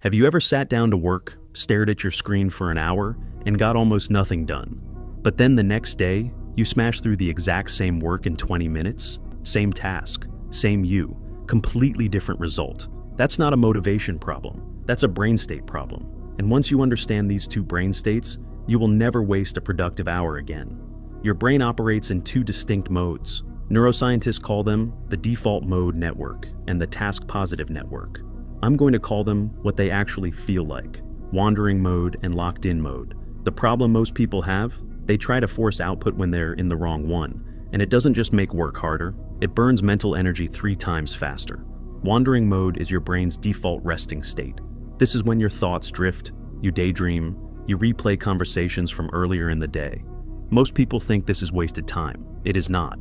Have you ever sat down to work, stared at your screen for an hour, and got almost nothing done? But then the next day, you smash through the exact same work in 20 minutes? Same task, same you, completely different result. That's not a motivation problem. That's a brain state problem. And once you understand these two brain states, you will never waste a productive hour again. Your brain operates in two distinct modes. Neuroscientists call them the default mode network and the task-positive network. I'm going to call them what they actually feel like: wandering mode and locked-in mode. The problem most people have? They try to force output when they're in the wrong one, and it doesn't just make work harder, it burns mental energy 3 times faster. Wandering mode is your brain's default resting state. This is when your thoughts drift, you daydream, you replay conversations from earlier in the day. Most people think this is wasted time. It is not.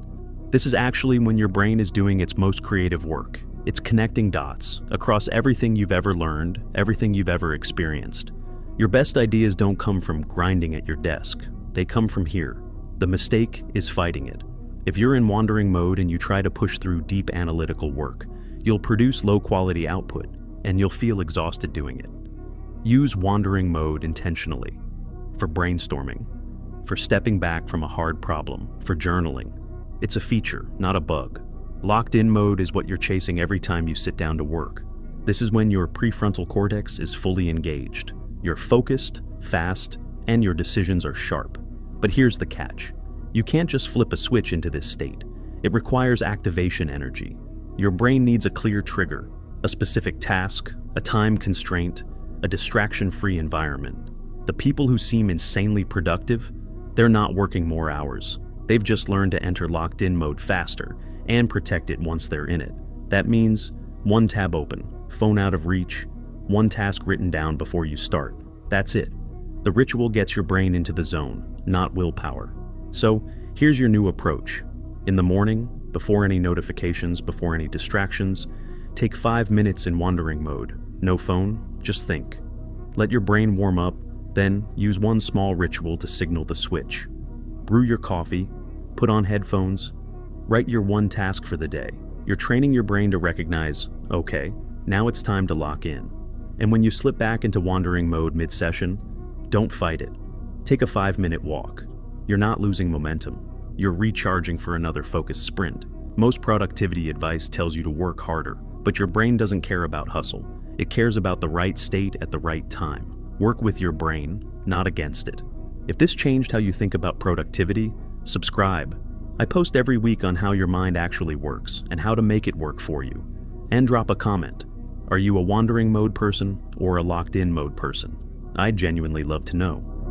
This is actually when your brain is doing its most creative work. It's connecting dots across everything you've ever learned, everything you've ever experienced. Your best ideas don't come from grinding at your desk. They come from here. The mistake is fighting it. If you're in wandering mode and you try to push through deep analytical work, you'll produce low-quality output, and you'll feel exhausted doing it. Use wandering mode intentionally. For brainstorming, for stepping back from a hard problem, for journaling. It's a feature, not a bug. Locked-in mode is what you're chasing every time you sit down to work. This is when your prefrontal cortex is fully engaged. You're focused, fast, and your decisions are sharp. But here's the catch. You can't just flip a switch into this state. It requires activation energy. Your brain needs a clear trigger, a specific task, a time constraint, a distraction-free environment. The people who seem insanely productive, they're not working more hours. They've just learned to enter locked-in mode faster and protect it once they're in it. That means one tab open, phone out of reach, one task written down before you start. That's it. The ritual gets your brain into the zone, not willpower. So here's your new approach. In the morning, before any notifications, before any distractions, take 5 minutes in wandering mode. No phone, just think. Let your brain warm up, then use one small ritual to signal the switch. Brew your coffee, put on headphones, write your one task for the day. You're training your brain to recognize, okay, now it's time to lock in. And when you slip back into wandering mode mid-session, don't fight it. Take a 5-minute walk. You're not losing momentum. You're recharging for another focused sprint. Most productivity advice tells you to work harder, but your brain doesn't care about hustle. It cares about the right state at the right time. Work with your brain, not against it. If this changed how you think about productivity, subscribe. I post every week on how your mind actually works and how to make it work for you. And drop a comment. Are you a wandering mode person or a locked-in mode person? I'd genuinely love to know.